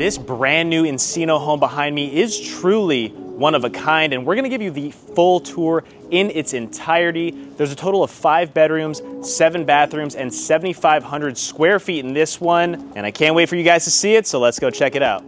This brand new Encino home behind me is truly one of a kind, and we're gonna give you the full tour in its entirety. There's a total of 5 bedrooms, 7 bathrooms, and 7,500 square feet in this one. And I can't wait for you guys to see it, so let's go check it out.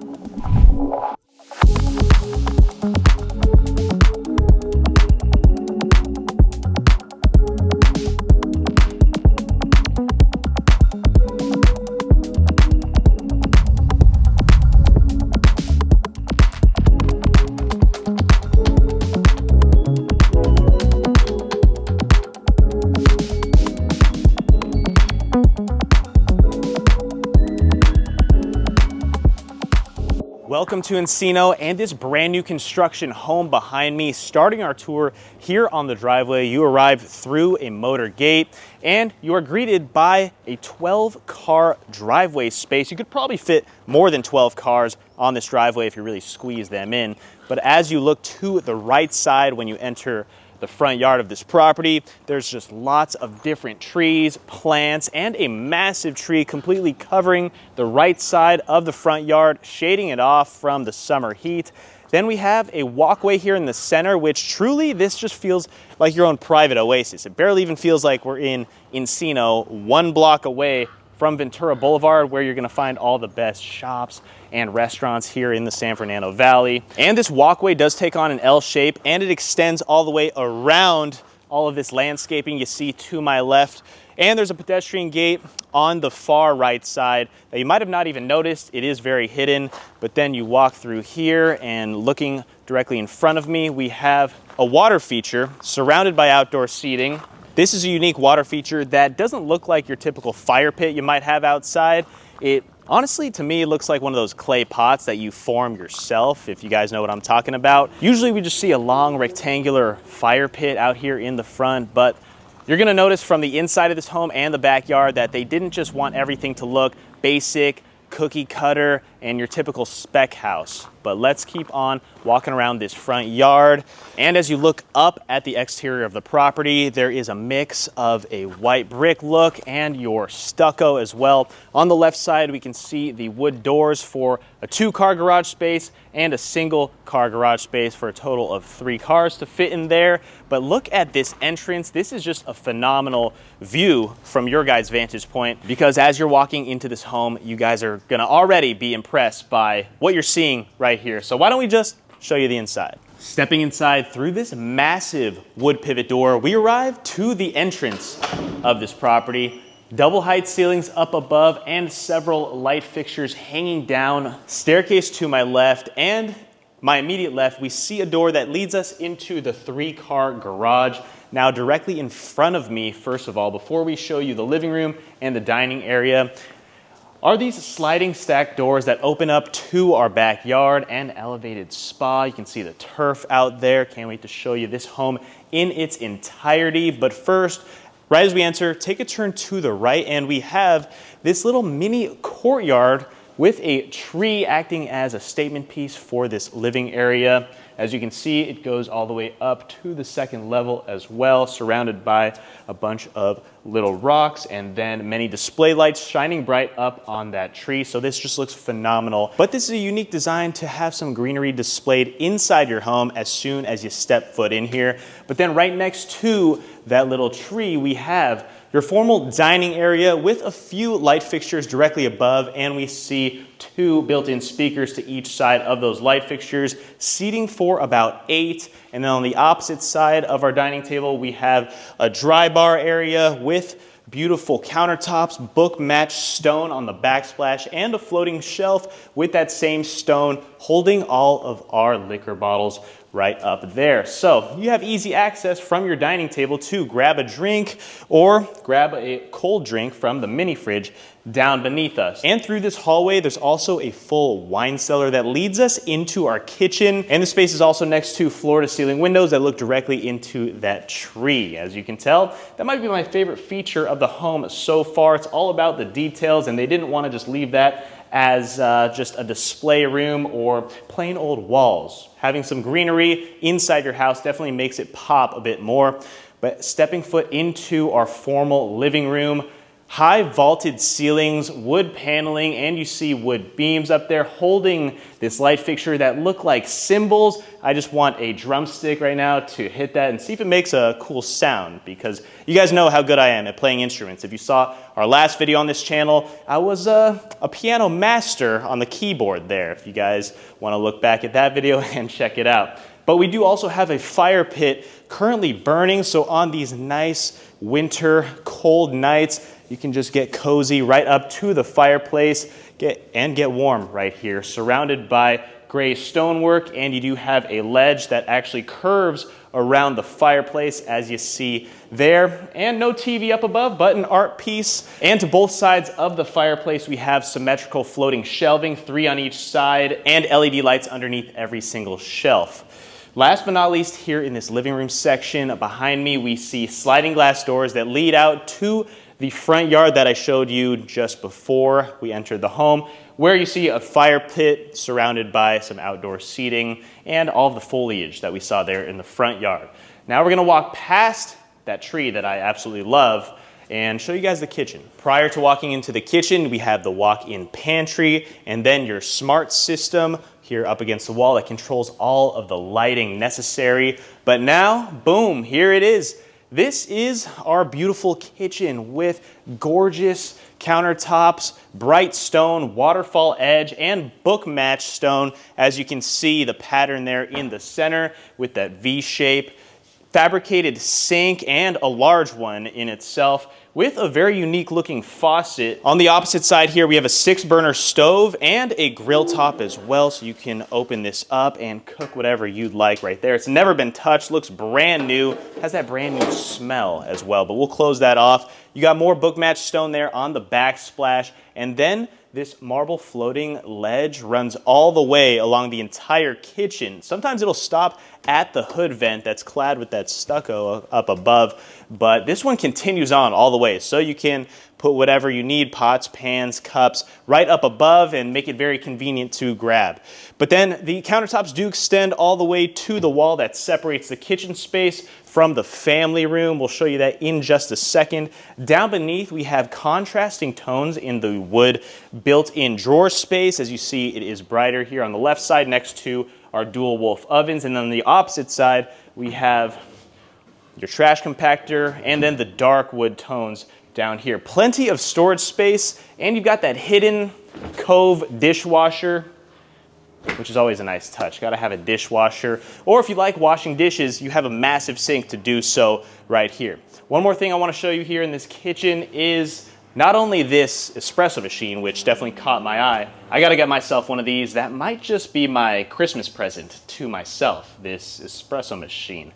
Welcome to Encino and this brand new construction home behind me. Starting our tour here on the driveway, you arrive through a motor gate and you are greeted by a 12-car driveway space. You could probably fit more than 12 cars on this driveway if you really squeeze them in. But as you look to the right side when you enter the front yard of this property, there's just lots of different trees, plants, and a massive tree completely covering the right side of the front yard, shading it off from the summer heat. Then we have a walkway here in the center, which truly this just feels like your own private oasis. It barely even feels like we're in Encino, 1 block away from Ventura Boulevard, where you're gonna find all the best shops and restaurants here in the San Fernando Valley. And this walkway does take on an L shape and it extends all the way around all of this landscaping you see to my left. And there's a pedestrian gate on the far right side that you might have not even noticed. It is very hidden, but then you walk through here and looking directly in front of me, we have a water feature surrounded by outdoor seating. This is a unique water feature that doesn't look like your typical fire pit you might have outside. It honestly, to me, looks like one of those clay pots that you form yourself, if you guys know what I'm talking about. Usually we just see a long rectangular fire pit out here in the front, but you're gonna notice from the inside of this home and the backyard that they didn't just want everything to look basic, cookie cutter, and your typical spec house. But let's keep on walking around this front yard. And as you look up at the exterior of the property, there is a mix of a white brick look and your stucco as well. On the left side, we can see the wood doors for a 2-car garage space and a single car garage space for a total of 3 cars to fit in there. But look at this entrance. This is just a phenomenal view from your guys' vantage point, because as you're walking into this home, you guys are gonna already be impressed by what you're seeing right here. So why don't we just show you the inside. Stepping inside through this massive wood pivot door, we arrive to the entrance of this property. Double height ceilings up above and several light fixtures hanging down. Staircase to my left, and my immediate left, we see a door that leads us into the 3-car garage. Now directly in front of me, first of all, before we show you the living room and the dining area, are these sliding stack doors that open up to our backyard and elevated spa. You can see the turf out there. Can't wait to show you this home in its entirety. But first, right as we enter, take a turn to the right and we have this little mini courtyard with a tree acting as a statement piece for this living area. As you can see, it goes all the way up to the 2nd level as well, surrounded by a bunch of little rocks and then many display lights shining bright up on that tree. So this just looks phenomenal. But this is a unique design to have some greenery displayed inside your home as soon as you step foot in here. But then right next to that little tree, we have your formal dining area with a few light fixtures directly above, and we see 2 built-in speakers to each side of those light fixtures, seating for about 8. And then on the opposite side of our dining table, we have a dry bar area with beautiful countertops, book-matched stone on the backsplash, and a floating shelf with that same stone holding all of our liquor bottles right up there. So you have easy access from your dining table to grab a drink or grab a cold drink from the mini fridge down beneath us. And through this hallway, there's also a full wine cellar that leads us into our kitchen. And the space is also next to floor-to-ceiling windows that look directly into that tree. As you can tell, that might be my favorite feature of the home so far. It's all about the details, and they didn't want to just leave that as just a display room or plain old walls. Having some greenery inside your house definitely makes it pop a bit more. But stepping foot into our formal living room, High vaulted ceilings, wood paneling, and you see wood beams up there holding this light fixture that look like cymbals. I just want a drumstick right now to hit that and see if it makes a cool sound, because you guys know how good I am at playing instruments. If you saw our last video on this channel, I was a piano master on the keyboard there, if you guys want to look back at that video and check it out. But we do also have a fire pit currently burning, so on these nice winter cold nights, you can just get cozy right up to the fireplace get warm right here, surrounded by gray stonework, and you do have a ledge that actually curves around the fireplace, as you see there, and no TV up above, but an art piece. And to both sides of the fireplace, we have symmetrical floating shelving, 3 on each side, and LED lights underneath every single shelf. Last but not least, here in this living room section behind me, we see sliding glass doors that lead out to the front yard that I showed you just before we entered the home, where you see a fire pit surrounded by some outdoor seating and all of the foliage that we saw there in the front yard. Now we're gonna walk past that tree that I absolutely love and show you guys the kitchen. Prior to walking into the kitchen, we have the walk-in pantry and then your smart system here up against the wall that controls all of the lighting necessary. But now, boom, here it is. This is our beautiful kitchen with gorgeous countertops, bright stone, waterfall edge, and book match stone. As you can see, the pattern there in the center with that V shape. Fabricated sink, and a large one in itself, with a very unique looking faucet. On the opposite side here, we have a 6-burner stove and a grill top as well, so you can open this up and cook whatever you'd like right there. It's never been touched, looks brand new, has that brand new smell as well, but we'll close that off. You got more book match stone there on the backsplash, and then this marble floating ledge runs all the way along the entire kitchen. Sometimes it'll stop at the hood vent that's clad with that stucco up above, but this one continues on all the way. So you can put whatever you need, pots, pans, cups, right up above and make it very convenient to grab. But then the countertops do extend all the way to the wall that separates the kitchen space from the family room. We'll show you that in just a second. Down beneath, we have contrasting tones in the wood built-in drawer space. As you see, it is brighter here on the left side next to our dual wolf ovens. And then on the opposite side, we have your trash compactor and then the dark wood tones down here. Plenty of storage space, and you've got that hidden cove dishwasher, which is always a nice touch. Gotta have a dishwasher. Or if you like washing dishes, you have a massive sink to do so right here. One more thing I wanna show you here in this kitchen is not only this espresso machine, which definitely caught my eye. I gotta get myself one of these. That might just be my Christmas present to myself, this espresso machine.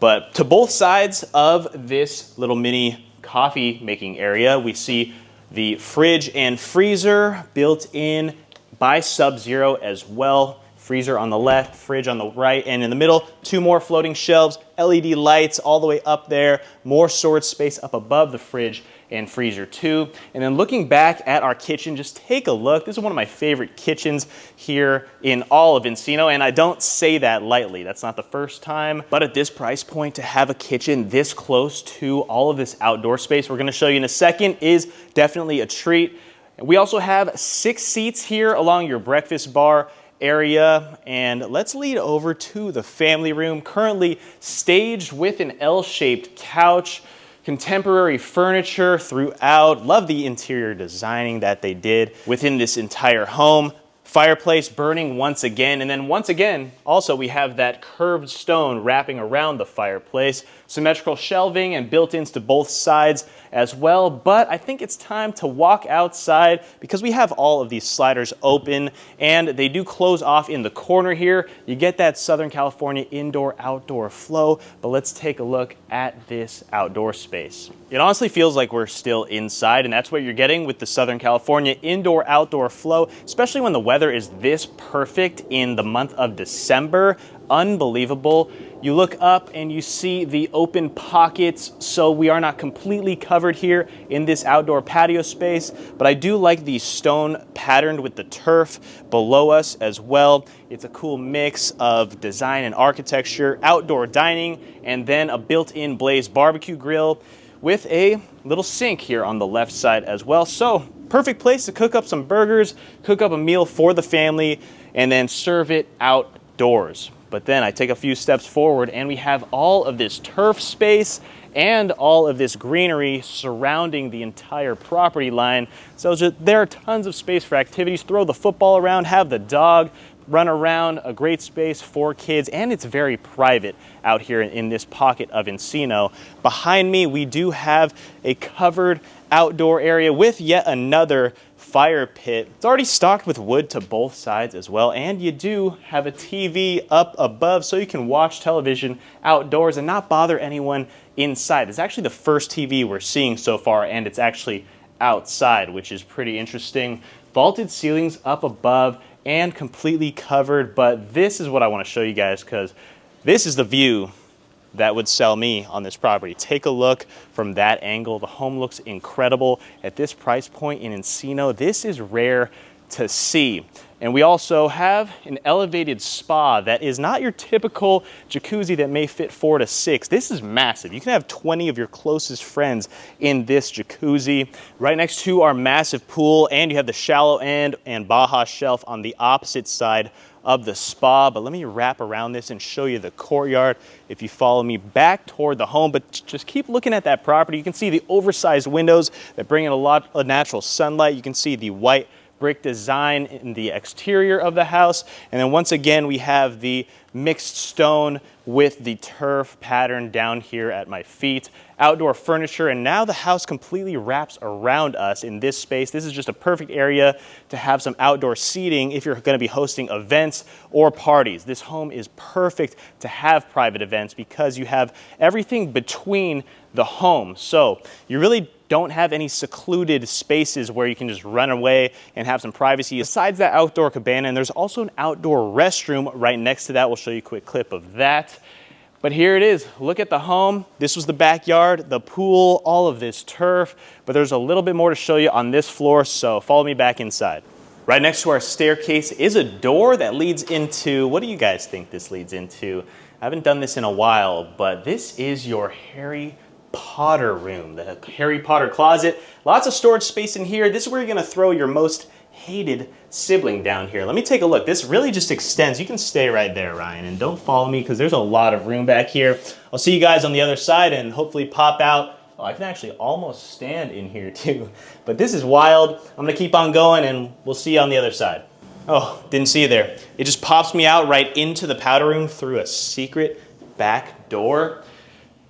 But to both sides of this little mini coffee making area, we see the fridge and freezer built in by Sub-Zero as well. Freezer on the left, fridge on the right, and in the middle, 2 more floating shelves, LED lights all the way up there, more storage space up above the fridge and freezer too. And then looking back at our kitchen, just take a look. This is one of my favorite kitchens here in all of Encino, and I don't say that lightly. That's not the first time. But at this price point, to have a kitchen this close to all of this outdoor space we're gonna show you in a second is definitely a treat. We also have 6 seats here along your breakfast bar area, and let's lead over to the family room, currently staged with an L-shaped couch, contemporary furniture throughout. Love the interior designing that they did within this entire home. Fireplace burning once again, and then once again, also we have that curved stone wrapping around the fireplace, symmetrical shelving and built-ins to both sides as well. But I think it's time to walk outside because we have all of these sliders open and they do close off in the corner here. You get that Southern California indoor-outdoor flow, but let's take a look at this outdoor space. It honestly feels like we're still inside, and that's what you're getting with the Southern California indoor-outdoor flow, especially when the weather is this perfect in the month of December. Unbelievable. You look up and you see the open pockets, so we are not completely covered here in this outdoor patio space, but I do like the stone patterned with the turf below us as well. It's a cool mix of design and architecture, outdoor dining, and then a built-in Blaze barbecue grill. with a little sink here on the left side as well. So perfect place to cook up some burgers, cook up a meal for the family, and then serve it outdoors. But then I take a few steps forward and we have all of this turf space and all of this greenery surrounding the entire property line. So there are tons of space for activities. Throw the football around, have the dog run around, a great space for kids, and it's very private out here in this pocket of Encino. Behind me, we do have a covered outdoor area with yet another fire pit. It's already stocked with wood to both sides as well, and you do have a TV up above so you can watch television outdoors and not bother anyone inside. It's actually the first TV we're seeing so far, and it's actually outside, which is pretty interesting. Vaulted ceilings up above and completely covered, but this is what I want to show you guys because this is the view that would sell me on this property. Take a look from that angle. The home looks incredible at this price point in Encino. This is rare to see. And we also have an elevated spa that is not your typical jacuzzi that may fit 4 to 6. This is massive. You can have 20 of your closest friends in this jacuzzi. Right next to our massive pool, and you have the shallow end and Baja shelf on the opposite side of the spa. But let me wrap around this and show you the courtyard if you follow me back toward the home. But just keep looking at that property. You can see the oversized windows that bring in a lot of natural sunlight. You can see the white brick design in the exterior of the house. And then once again, we have the mixed stone with the turf pattern down here at my feet. Outdoor furniture, and now the house completely wraps around us in this space. This is just a perfect area to have some outdoor seating if you're going to be hosting events or parties. This home is perfect to have private events because you have everything between the home. So you really don't have any secluded spaces where you can just run away and have some privacy. Besides that outdoor cabana, and there's also an outdoor restroom right next to that. We'll show you a quick clip of that. But here it is. Look at the home. This was the backyard, the pool, all of this turf. But there's a little bit more to show you on this floor, so follow me back inside. Right next to our staircase is a door that leads into, what do you guys think this leads into? I haven't done this in a while, but this is your Harry Potter room, the Harry Potter closet. Lots of storage space in here. This is where you're gonna throw your most hated sibling down here. Let me take a look. This really just extends. You can stay right there, Ryan, and don't follow me because there's a lot of room back here. I'll see you guys on the other side and hopefully pop out. Oh, I can actually almost stand in here too. But this is wild. I'm gonna keep on going and we'll see you on the other side. Oh, didn't see you there. It just pops me out right into the powder room through a secret back door.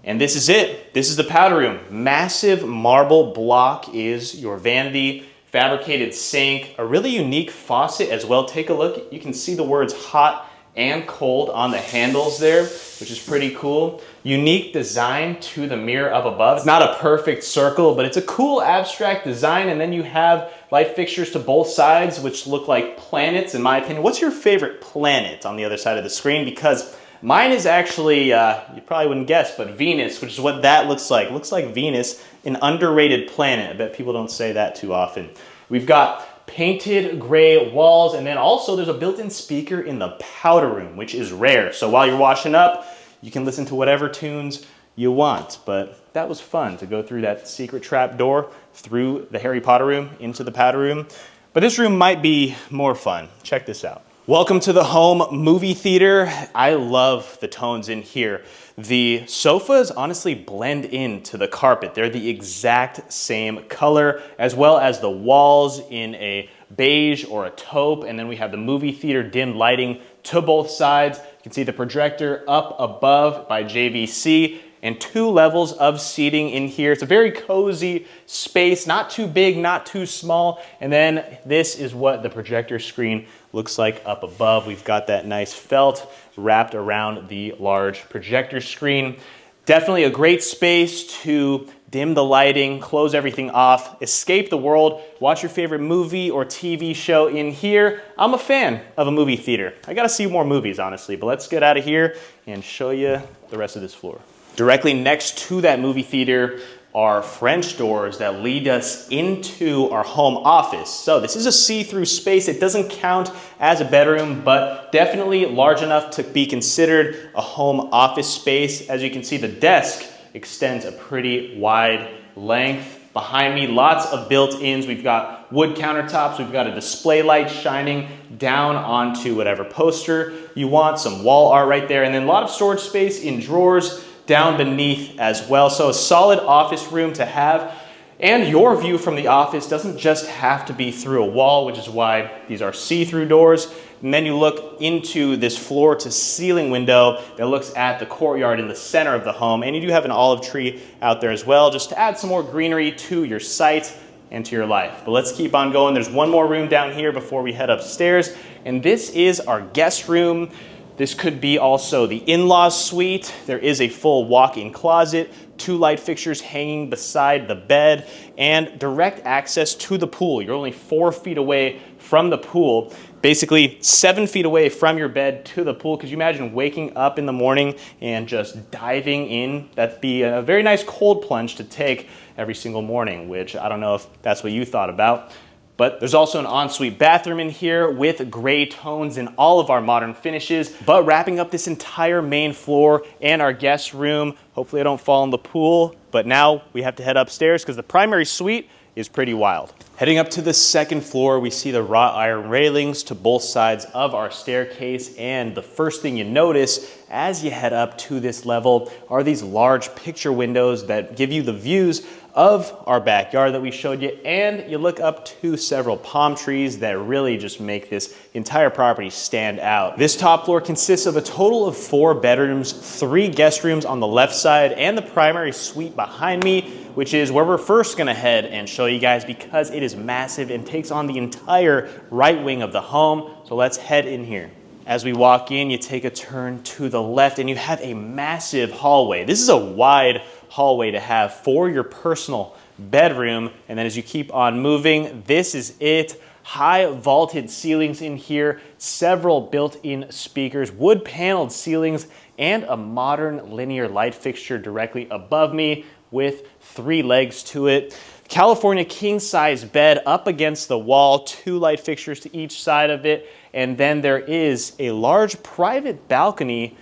And this is it. This is the powder room. Massive marble block is your vanity, fabricated sink, a really unique faucet as well. Take a look. You can see the words hot and cold on the handles there, which is pretty cool. Unique design to the mirror up above. It's not a perfect circle, but it's a cool abstract design. And then you have light fixtures to both sides, which look like planets, in my opinion. What's your favorite planet on the other side of the screen? Because mine is actually, you probably wouldn't guess, but Venus, which is what that looks like. It looks like Venus, an underrated planet. I bet people don't say that too often. We've got painted gray walls, and then also there's a built-in speaker in the powder room, which is rare. So while you're washing up, you can listen to whatever tunes you want. But that was fun to go through that secret trap door through the Harry Potter room into the powder room. But this room might be more fun. Check this out. Welcome to the home movie theater. I love the tones in here. The sofas honestly blend into the carpet. They're the exact same color, as well as the walls in a beige or a taupe. And then we have the movie theater dim lighting to both sides. You can see the projector up above by JVC and 2 levels of seating in here. It's a very cozy space, not too big, not too small. And then this is what the projector screen looks like up above. We've got that nice felt wrapped around the large projector screen. Definitely a great space to dim the lighting, close everything off, escape the world, watch your favorite movie or TV show in here. I'm a fan of a movie theater. I gotta see more movies, honestly, but let's get out of here and show you the rest of this floor. Directly next to that movie theater are French doors that lead us into our home office. So this is a see-through space. It doesn't count as a bedroom, but definitely large enough to be considered a home office space. As you can see, the desk extends a pretty wide length. Behind me, lots of built-ins. We've got wood countertops. We've got a display light shining down onto whatever poster you want. Some wall art right there. And then a lot of storage space in drawers down beneath as well. So a solid office room to have. And your view from the office doesn't just have to be through a wall, which is why these are see-through doors. And then you look into this floor to ceiling window that looks at the courtyard in the center of the home. And you do have an olive tree out there as well, just to add some more greenery to your site and to your life. But let's keep on going. There's one more room down here before we head upstairs. And this is our guest room. This could be also the in-laws suite. There is a full walk-in closet, 2 light fixtures hanging beside the bed, and direct access to the pool. You're only 4 feet away from the pool, basically 7 feet away from your bed to the pool. Could you imagine waking up in the morning and just diving in? That'd be a very nice cold plunge to take every single morning, which I don't know if that's what you thought about. But there's also an ensuite bathroom in here with gray tones in all of our modern finishes. But wrapping up this entire main floor and our guest room, hopefully I don't fall in the pool, but now we have to head upstairs because the primary suite is pretty wild. Heading up to the second floor, we see the wrought iron railings to both sides of our staircase. And the first thing you notice as you head up to this level are these large picture windows that give you the views of our backyard that we showed you, and you look up to several palm trees that really just make this entire property stand out. This top floor consists of a total of 4 bedrooms, 3 guest rooms on the left side, and the primary suite behind me, which is where we're first gonna head and show you guys because it is massive and takes on the entire right wing of the home. So let's head in here. As we walk in, you take a turn to the left and you have a massive hallway. This is a wide hallway to have for your personal bedroom. And then as you keep on moving, this is it. High vaulted ceilings in here, several built-in speakers, wood paneled ceilings, and a modern linear light fixture directly above me with 3 legs to it. California king size bed up against the wall, 2 light fixtures to each side of it. And then there is a large private balcony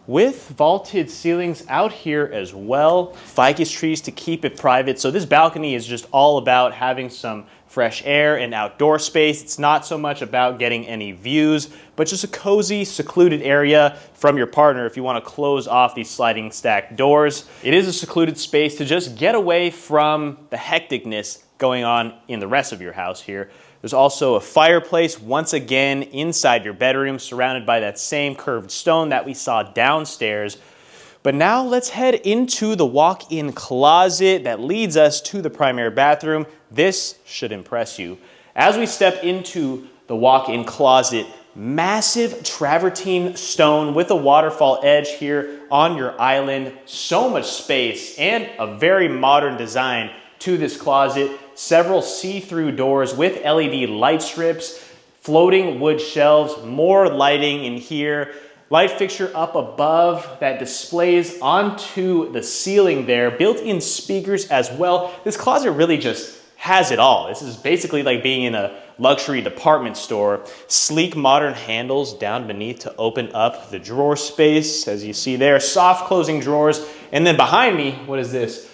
with vaulted ceilings out here as well. Ficus trees to keep it private. So this balcony is just all about having some fresh air and outdoor space. It's not so much about getting any views, but just a cozy, secluded area from your partner if you want to close off these sliding stack doors. It is a secluded space to just get away from the hecticness going on in the rest of your house here. There's also a fireplace, once again, inside your bedroom, surrounded by that same curved stone that we saw downstairs. But now let's head into the walk-in closet that leads us to the primary bathroom. This should impress you. As we step into the walk-in closet, massive travertine stone with a waterfall edge here on your island. So much space and a very modern design to this closet. Several see-through doors with LED light strips, floating wood shelves, more lighting in here. Light fixture up above that displays onto the ceiling there. Built-in speakers as well. This closet really just has it all. This is basically like being in a luxury department store. Sleek modern handles down beneath to open up the drawer space, as you see there. Soft closing drawers. And then behind me, what is this?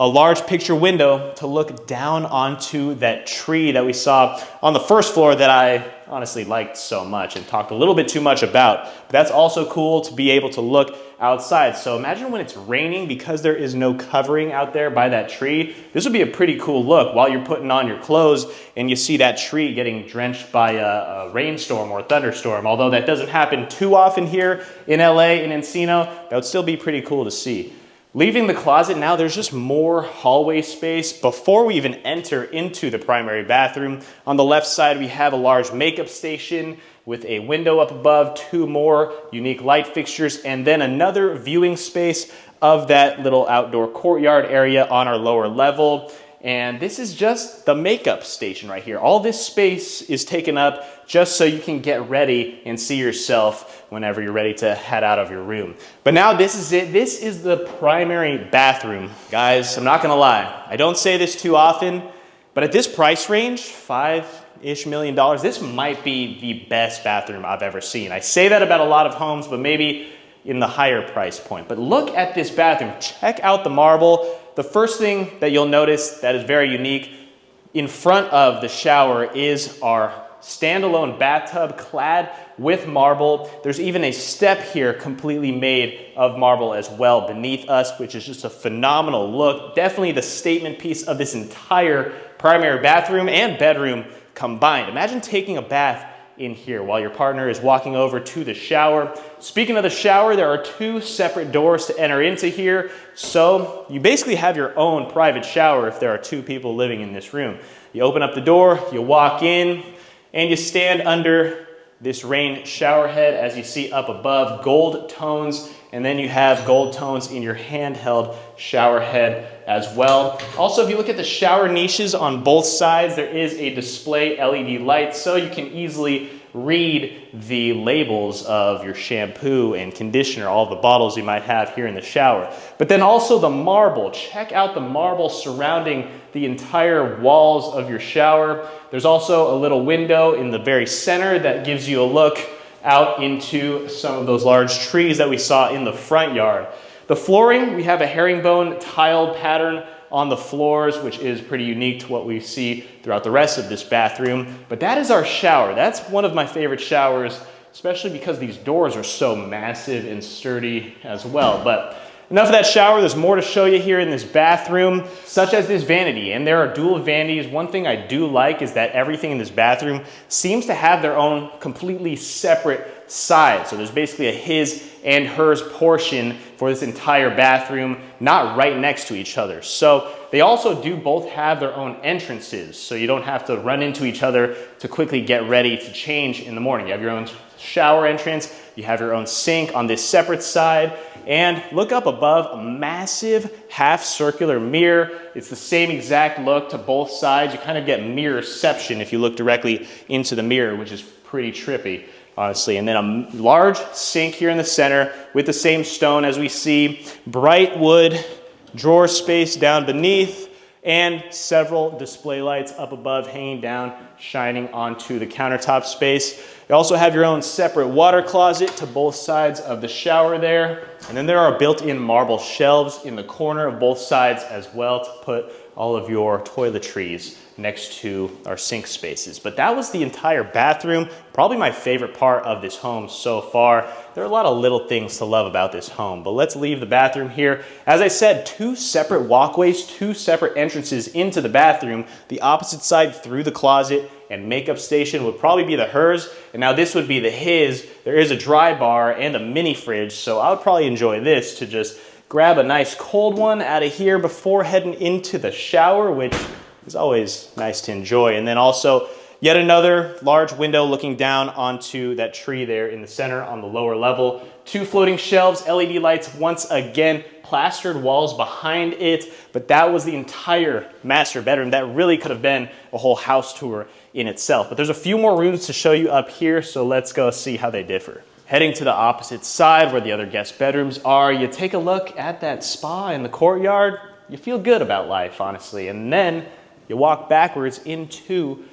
A large picture window to look down onto that tree that we saw on the first floor that I honestly liked so much and talked a little bit too much about. But that's also cool to be able to look outside. So imagine when it's raining, because there is no covering out there by that tree, this would be a pretty cool look while you're putting on your clothes and you see that tree getting drenched by a rainstorm or a thunderstorm. Although that doesn't happen too often here in LA, in Encino, that would still be pretty cool to see. Leaving the closet now, there's just more hallway space before we even enter into the primary bathroom. On the left side, we have a large makeup station with a window up above, 2 more unique light fixtures, and then another viewing space of that little outdoor courtyard area on our lower level. And this is just the makeup station right here. All this space is taken up just so you can get ready and see yourself whenever you're ready to head out of your room. But now this is it. This is the primary bathroom. Guys, I'm not gonna lie. I don't say this too often, but at this price range, $5-ish million, this might be the best bathroom I've ever seen. I say that about a lot of homes, but maybe in the higher price point. But look at this bathroom. Check out the marble. The first thing that you'll notice that is very unique, in front of the shower is our standalone bathtub clad with marble. There's even a step here completely made of marble as well beneath us, which is just a phenomenal look. Definitely the statement piece of this entire primary bathroom and bedroom combined. Imagine taking a bath in here while your partner is walking over to the shower. Speaking of the shower, there are 2 separate doors to enter into here. So you basically have your own private shower if there are 2 people living in this room. You open up the door, you walk in, and you stand under this rain shower head. As you see up above, gold tones, and then you have gold tones in your handheld shower head as well. Also, if you look at the shower niches on both sides, there is a display LED light, so you can easily read the labels of your shampoo and conditioner, all the bottles you might have here in the shower. But then also the marble. Check out the marble surrounding the entire walls of your shower. There's also a little window in the very center that gives you a look out into some of those large trees that we saw in the front yard. The flooring, we have a herringbone tiled pattern on the floors, which is pretty unique to what we see throughout the rest of this bathroom. But that is our shower. That's one of my favorite showers, especially because these doors are so massive and sturdy as well. But enough of that shower. There's more to show you here in this bathroom, such as this vanity. And there are dual vanities. One thing I do like is that everything in this bathroom seems to have their own completely separate sides. So there's basically a his and hers portion for this entire bathroom, not right next to each other. So they also do both have their own entrances, so you don't have to run into each other to quickly get ready to change in the morning. You have your own shower entrance, you have your own sink on this separate side, and look up above, a massive half circular mirror. It's the same exact look to both sides. You kind of get mirrorception if you look directly into the mirror, which is pretty trippy, honestly. And then a large sink here in the center with the same stone as we see, bright wood drawer space down beneath, and several display lights up above hanging down, shining onto the countertop space. You also have your own separate water closet to both sides of the shower there. And then there are built-in marble shelves in the corner of both sides as well to put all of your toiletries next to our sink spaces. But that was the entire bathroom, probably my favorite part of this home so far. There are a lot of little things to love about this home, but let's leave the bathroom here. As I said, 2 separate walkways, 2 separate entrances into the bathroom. The opposite side through the closet and makeup station would probably be the hers, and now this would be the his. There is a dry bar and a mini fridge, so I would probably enjoy this to just grab a nice cold one out of here before heading into the shower, which is always nice to enjoy. And then also yet another large window looking down onto that tree there in the center on the lower level. 2 floating shelves, LED lights, once again, plastered walls behind it. But that was the entire master bedroom. That really could have been a whole house tour in itself. But there's a few more rooms to show you up here, so let's go see how they differ. Heading to the opposite side where the other guest bedrooms are, you take a look at that spa in the courtyard. You feel good about life, honestly. And then you walk backwards into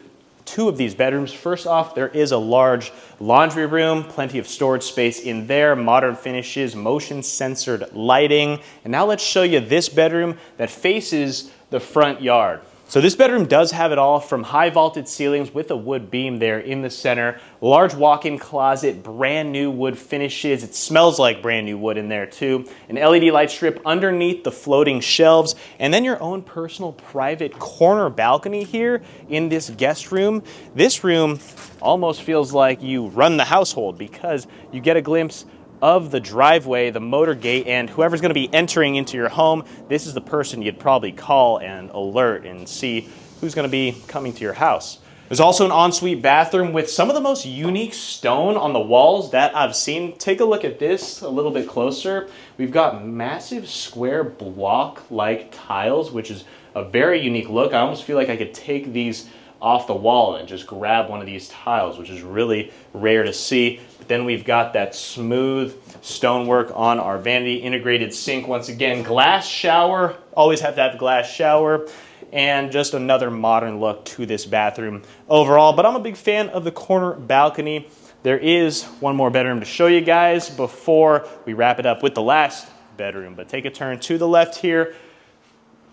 2 of these bedrooms. First off, there is a large laundry room, plenty of storage space in there, modern finishes, motion censored lighting. And now let's show you this bedroom that faces the front yard. So this bedroom does have it all, from high vaulted ceilings with a wood beam there in the center, large walk-in closet, brand new wood finishes. It smells like brand new wood in there too. An LED light strip underneath the floating shelves, and then your own personal private corner balcony here in this guest room. This room almost feels like you run the household because you get a glimpse of the driveway, the motor gate, and whoever's going to be entering into your home, this is the person you'd probably call and alert and see who's going to be coming to your house. There's also an ensuite bathroom with some of the most unique stone on the walls that I've seen. Take a look at this a little bit closer. We've got massive square block-like tiles, which is a very unique look. I almost feel like I could take these off the wall and just grab one of these tiles, which is really rare to see. But then we've got that smooth stonework on our vanity, integrated sink once again, glass shower, always have to have a glass shower, and just another modern look to this bathroom overall. But I'm a big fan of the corner balcony. there is one more bedroom to show you guys before we wrap it up with the last bedroom. But take a turn to the left here.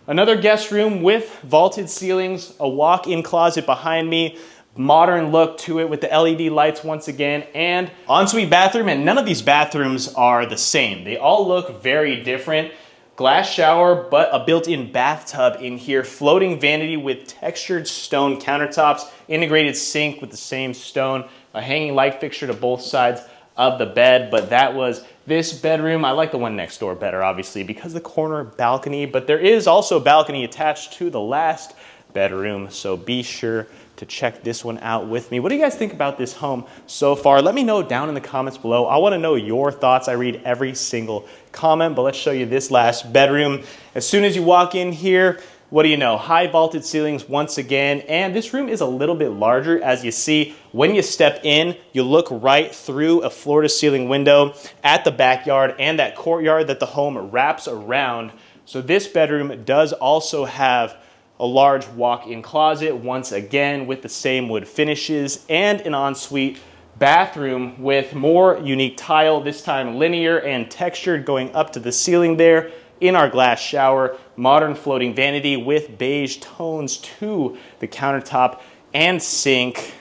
Another guest room with vaulted ceilings, a walk-in closet behind me, modern look to it with the LED lights once again, and ensuite bathroom. And none of these bathrooms are the same. They all look very different. Glass shower, but a built-in bathtub in here, floating vanity with textured stone countertops, integrated sink with the same stone, a hanging light fixture to both sides of the bed. But that was this bedroom. I like the one next door better, obviously, because of the corner balcony, but there is also a balcony attached to the last bedroom, so be sure to check this one out with me. What do you guys think about this home so far? Let me know down in the comments below. I want to know your thoughts. I read every single comment, but let's show you this last bedroom. As soon as you walk in here, what do you know? High vaulted ceilings once again, and this room is a little bit larger. As you see, when you step in, you look right through a floor-to-ceiling window at the backyard and that courtyard that the home wraps around. So this bedroom does also have a large walk-in closet, once again with the same wood finishes, and an ensuite bathroom with more unique tile, this time linear and textured, going up to the ceiling there. In our glass shower, modern floating vanity with beige tones to the countertop and sink.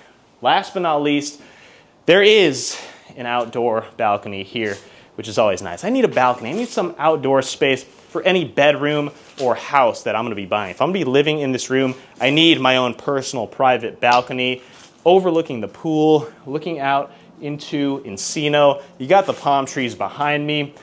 Last but not least, there is an outdoor balcony here, which is always nice. I need a balcony. I need some outdoor space for any bedroom or house that I'm gonna be buying. If I'm gonna be living in this room, I need my own personal private balcony overlooking the pool, looking out into Encino. You got the palm trees behind me.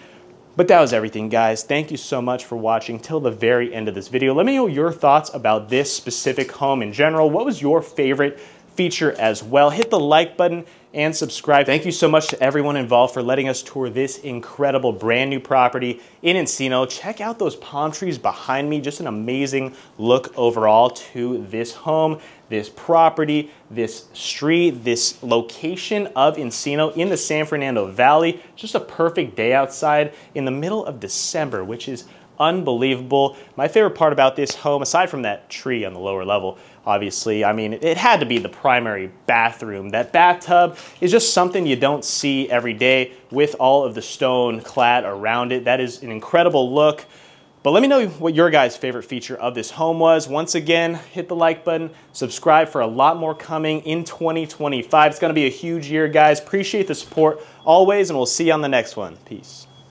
But that was everything, guys. Thank you so much for watching till the very end of this video. Let me know your thoughts about this specific home in general. What was your favorite feature as well? Hit the like button and subscribe. Thank you so much to everyone involved for letting us tour this incredible brand new property in Encino. Check out those palm trees behind me. Just an amazing look overall to this home, this property, this street, this location of Encino in the San Fernando Valley. Just a perfect day outside in the middle of December, which is unbelievable. My favorite part about this home, aside from that tree on the lower level, obviously, I mean, it had to be the primary bathroom. That bathtub is just something you don't see every day with all of the stone clad around it. That is an incredible look. But let me know what your guys' favorite feature of this home was. Once again, hit the like button, subscribe for a lot more coming in 2025. It's gonna be a huge year, guys. Appreciate the support always, and we'll see you on the next one. Peace.